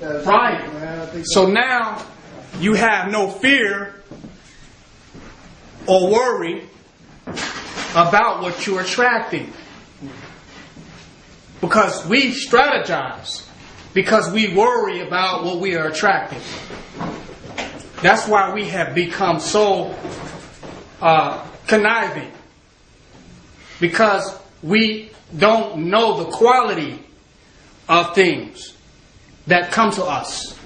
Right. So now you have no fear or worry about what you're attracting. Because we strategize. Because we worry about what we are attracting. That's why we have become so conniving. Because we don't know the quality of things that come to us.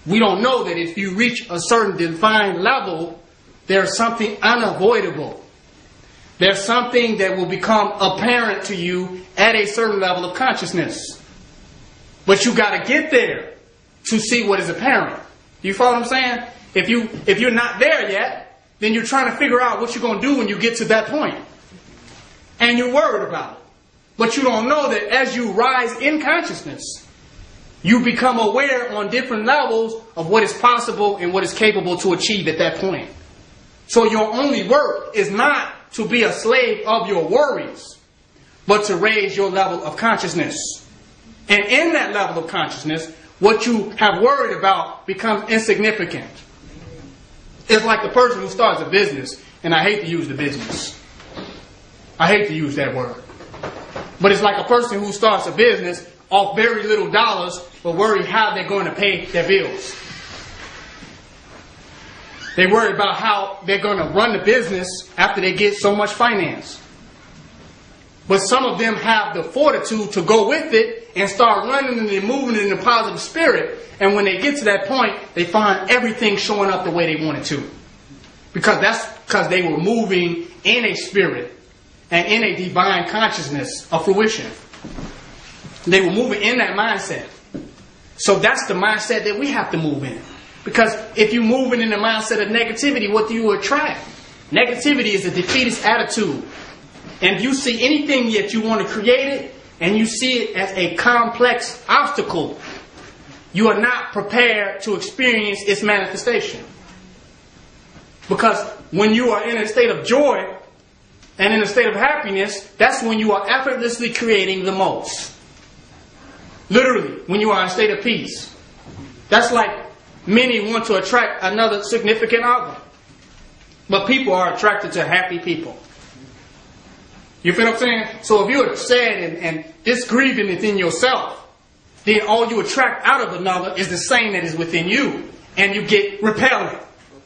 We don't know that if you reach a certain defined level, there's something unavoidable. There's something that will become apparent to you at a certain level of consciousness. But you got to get there to see what is apparent. You follow what I'm saying? If you're not there yet, then you're trying to figure out what you're going to do when you get to that point. And you're worried about it. But you don't know that as you rise in consciousness, you become aware on different levels of what is possible and what is capable to achieve at that point. So your only work is not to be a slave of your worries, but to raise your level of consciousness. And in that level of consciousness, what you have worried about becomes insignificant. It's like the person who starts a business, and I hate to use the business. I hate to use that word. But it's like a person who starts a business off very little dollars, but worry how they're going to pay their bills. They worry about how they're going to run the business after they get so much finance. But some of them have the fortitude to go with it and start running and moving in a positive spirit. And when they get to that point, they find everything showing up the way they want it to. Because they were moving in a spirit and in a divine consciousness of fruition. They were moving in that mindset. So that's the mindset that we have to move in. Because if you're moving in the mindset of negativity, what do you attract? Negativity is a defeatist attitude. And if you see anything that you want to create it, and you see it as a complex obstacle, you are not prepared to experience its manifestation. Because when you are in a state of joy and in a state of happiness, that's when you are effortlessly creating the most. Literally, when you are in a state of peace. That's like many want to attract another significant other. But people are attracted to happy people. You feel what I'm saying? So if you're sad and disgrieving within yourself, then all you attract out of another is the same that is within you. And you get repellent.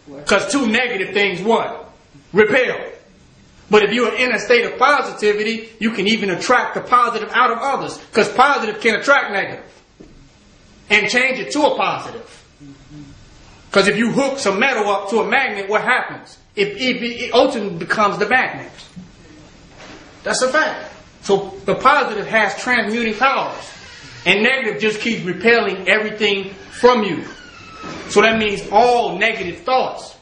Because two negative things what? Repel. But if you are in a state of positivity, you can even attract the positive out of others. Because positive can attract negative. And change it to a positive. Because if you hook some metal up to a magnet, what happens? It ultimately becomes the magnet. That's a fact. So the positive has transmuting powers. And negative just keeps repelling everything from you. So that means all negative thoughts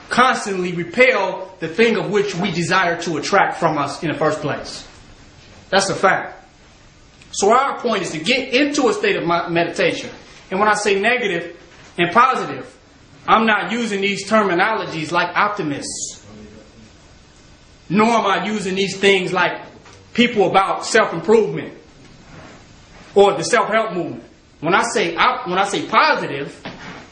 constantly repel the thing of which we desire to attract from us in the first place. That's a fact. So our point is to get into a state of meditation. And when I say negative and positive, I'm not using these terminologies like optimists. Nor am I using these things like people about self-improvement or the self-help movement. When I say positive,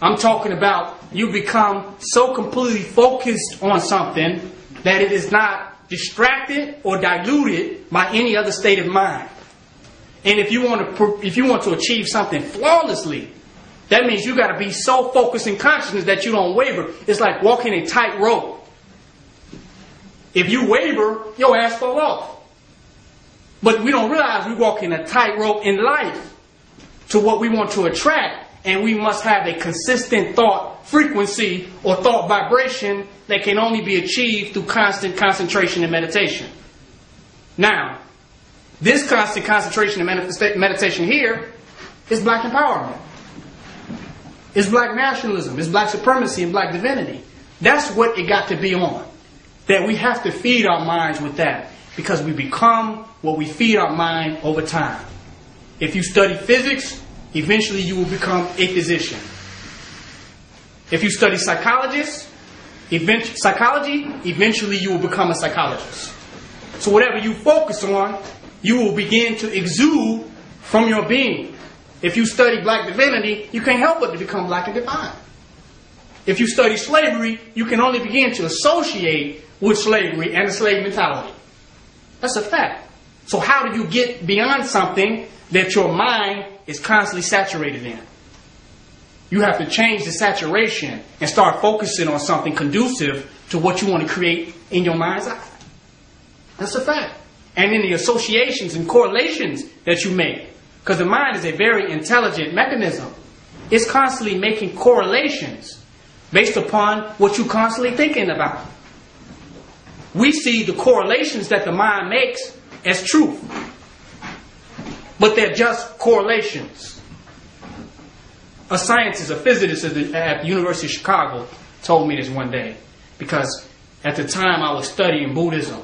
I'm talking about you become so completely focused on something that it is not distracted or diluted by any other state of mind. And if you want to achieve something flawlessly, that means you got to be so focused in consciousness that you don't waver. It's like walking a tightrope. If you waver, your ass fall off. But we don't realize we walk in a tightrope in life to what we want to attract. And we must have a consistent thought frequency or thought vibration that can only be achieved through constant concentration and meditation. Now, this constant concentration and meditation here is black empowerment. It's black nationalism. It's black supremacy and black divinity. That's what it got to be on. That we have to feed our minds with that. Because we become what we feed our mind over time. If you study physics, eventually you will become a physician. If you study psychology, eventually you will become a psychologist. So whatever you focus on, you will begin to exude from your being. If you study black divinity, you can't help but to become black and divine. If you study slavery, you can only begin to associate with slavery and the slave mentality. That's a fact. So how do you get beyond something that your mind is constantly saturated in? You have to change the saturation and start focusing on something conducive to what you want to create in your mind's eye. That's a fact. And in the associations and correlations that you make, because the mind is a very intelligent mechanism. It's constantly making correlations based upon what you're constantly thinking about. We see the correlations that the mind makes as truth. But they're just correlations. A scientist, a physicist at the University of Chicago told me this one day. Because at the time I was studying Buddhism.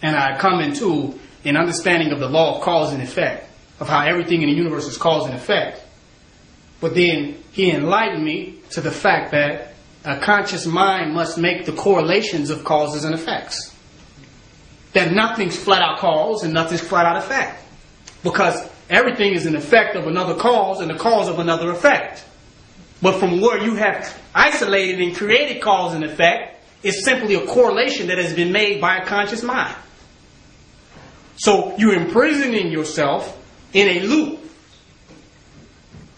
And I had come into an understanding of the law of cause and effect. Of how everything in the universe is cause and effect. But then he enlightened me to the fact that a conscious mind must make the correlations of causes and effects. That nothing's flat out cause and nothing's flat out effect. Because everything is an effect of another cause and the cause of another effect. But from where you have isolated and created cause and effect, it's simply a correlation that has been made by a conscious mind. So you're imprisoning yourself in a loop.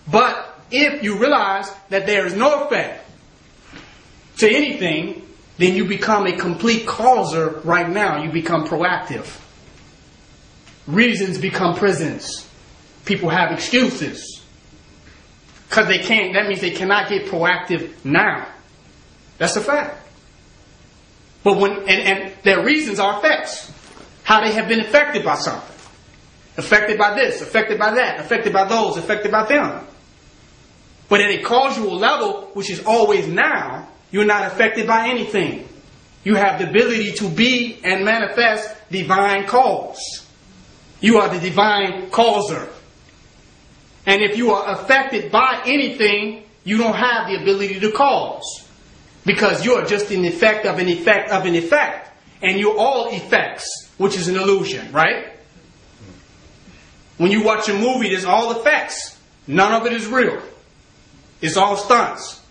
But if you realize that there is no effect to anything, then you become a complete causer right now. You become proactive. Reasons become prisons. People have excuses. Because they can't, that means they cannot get proactive now. That's a fact. But and their reasons are effects. How they have been affected by something. Affected by this, affected by that, affected by those, affected by them. But at a causal level, which is always now, you're not affected by anything. You have the ability to be and manifest divine cause. You are the divine causer. And if you are affected by anything, you don't have the ability to cause. Because you're just an effect of an effect of an effect. And you're all effects, which is an illusion, right? When you watch a movie, there's all effects. None of it is real. It's all stunts.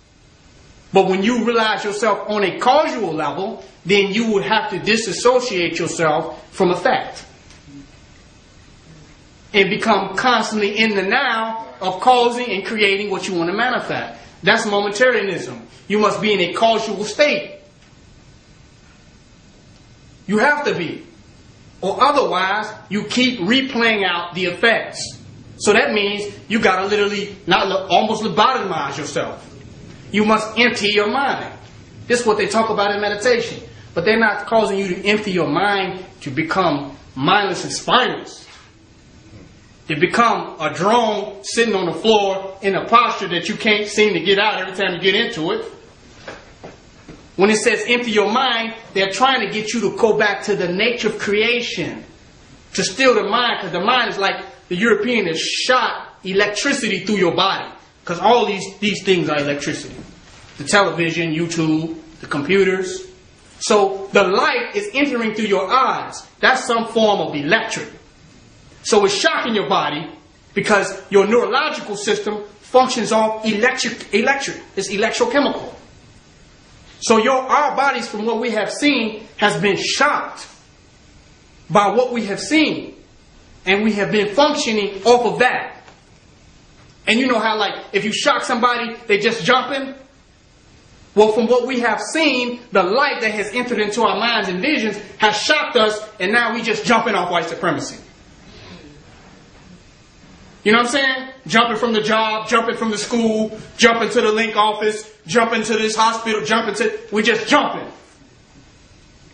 But when you realize yourself on a causal level, then you would have to disassociate yourself from effect. And become constantly in the now of causing and creating what you want to manifest. That's momentarianism. You must be in a causal state. You have to be. Or otherwise, you keep replaying out the effects. So that means you got to literally, almost lobotomize yourself. You must empty your mind. This is what they talk about in meditation. But they're not causing you to empty your mind to become mindless and spineless. To become a drone sitting on the floor in a posture that you can't seem to get out every time you get into it. When it says empty your mind, they're trying to get you to go back to the nature of creation. To still the mind, because the mind is like the European that shot electricity through your body. Because all these things are electricity. The television, YouTube, the computers. So the light is entering through your eyes. That's some form of electric. So it's shocking your body because your neurological system functions off electric. It's electrochemical. So our bodies, from what we have seen, has been shocked by what we have seen. And we have been functioning off of that. And you know how, like, if you shock somebody, they just jumping? Well, from what we have seen, the light that has entered into our minds and visions has shocked us, and now we just jumping off white supremacy. You know what I'm saying? Jumping from the job, jumping from the school, jumping to the link office, jumping to this hospital, we're just jumping.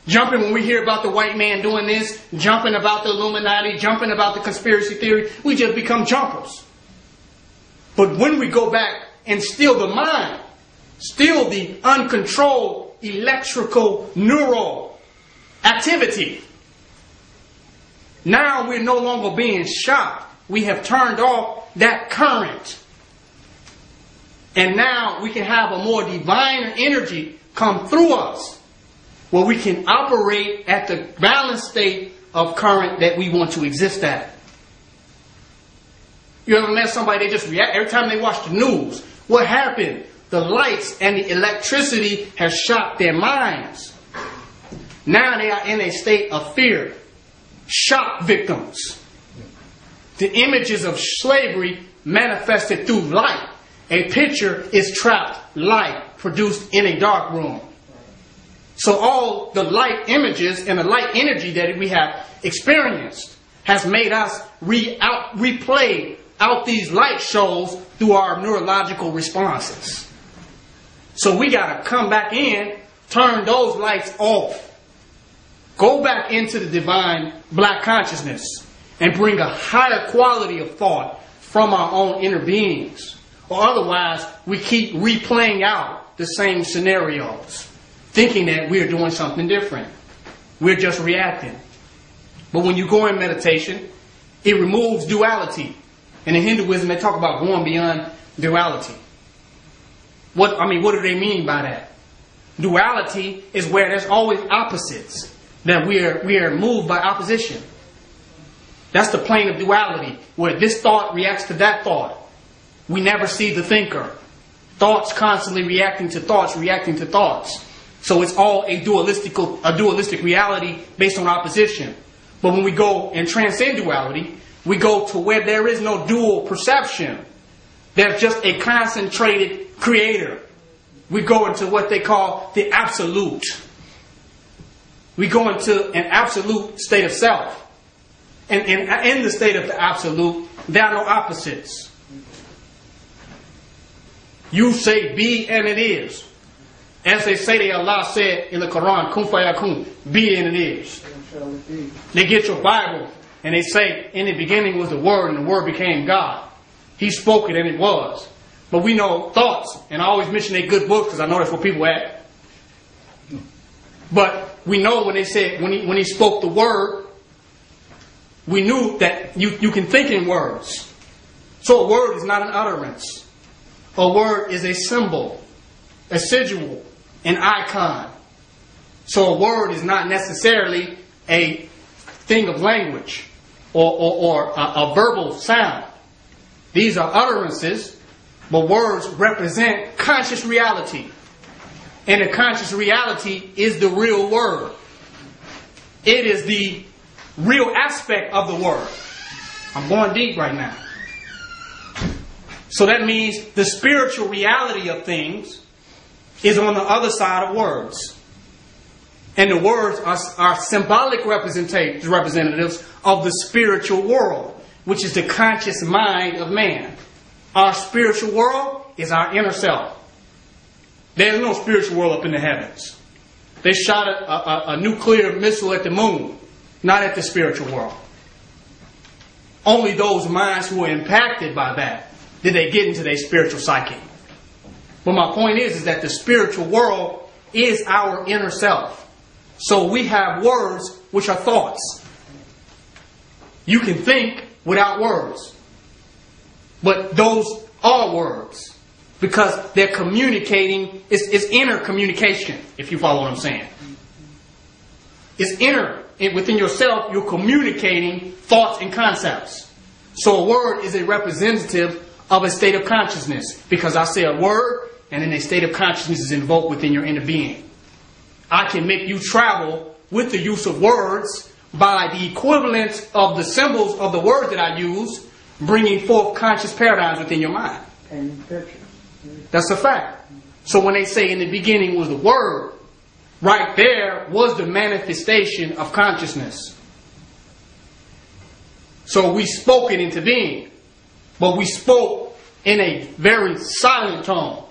Jumping when we hear about the white man doing this, jumping about the Illuminati, jumping about the conspiracy theory, we just become jumpers. But when we go back and still the mind, still the uncontrolled electrical neural activity, now we're no longer being shocked. We have turned off that current. And now we can have a more divine energy come through us, where we can operate at the balanced state of current that we want to exist at. You ever met somebody, they just react every time they watch the news? What happened? The lights and the electricity has shocked their minds. Now they are in a state of fear. Shock victims. The images of slavery manifested through light. A picture is trapped light produced in a dark room. So all the light images and the light energy that we have experienced has made us replay out these light shows through our neurological responses. So we got to come back in, turn those lights off. Go back into the divine black consciousness and bring a higher quality of thought from our own inner beings. Or otherwise, we keep replaying out the same scenarios, thinking that we're doing something different. We're just reacting. But when you go in meditation, it removes duality. And in Hinduism, they talk about going beyond duality. What do they mean by that? Duality is where there's always opposites. That we are moved by opposition. That's the plane of duality, where this thought reacts to that thought. We never see the thinker. Thoughts constantly reacting to thoughts, reacting to thoughts. So it's all a dualistic reality based on opposition. But when we go and transcend duality, we go to where there is no dual perception. There's just a concentrated creator. We go into what they call the absolute. We go into an absolute state of self. And in the state of the absolute, there are no opposites. You say be and it is. As they say, Allah said in the Quran, kun fayakun, be and it is. They get your Bible and they say, in the beginning was the Word and the Word became God. He spoke it and it was. But we know thoughts, and I always mention a good book because I know that's where people at. But we know when they said, when he spoke the word, we knew that you can think in words. So a word is not an utterance. A word is a symbol, a sigil, an icon. So a word is not necessarily a thing of language or a verbal sound. These are utterances, but words represent conscious reality. And the conscious reality is the real word. It is the real aspect of the word. I'm going deep right now. So that means the spiritual reality of things is on the other side of words. And the words are symbolic representatives of the spiritual world, which is the conscious mind of man. Our spiritual world is our inner self. There's no spiritual world up in the heavens. They shot a nuclear missile at the moon, not at the spiritual world. Only those minds who were impacted by that did they get into their spiritual psyche. But my point is that the spiritual world is our inner self. So we have words which are thoughts. You can think without words. But those are words. Because they're communicating, it's inner communication, if you follow what I'm saying. It's inner. Within yourself, you're communicating thoughts and concepts. So a word is a representative of a state of consciousness. Because I say a word, and then a state of consciousness is invoked within your inner being. I can make you travel with the use of words by the equivalence of the symbols of the word that I use, bringing forth conscious paradigms within your mind. That's a fact. So when they say in the beginning was the word, right there was the manifestation of consciousness. So we spoke it into being. But we spoke in a very silent tone.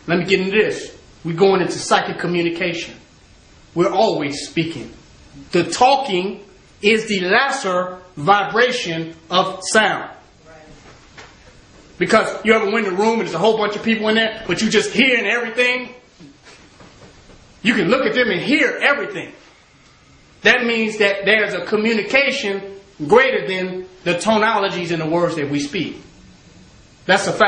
Let me get into this. We're going into psychic communication. We're always speaking. The talking is the lesser vibration of sound. Because you ever went in a room and there's a whole bunch of people in there, but you just hearing everything? You can look at them and hear everything. That means that there's a communication greater than the tonalities in the words that we speak. That's a fact.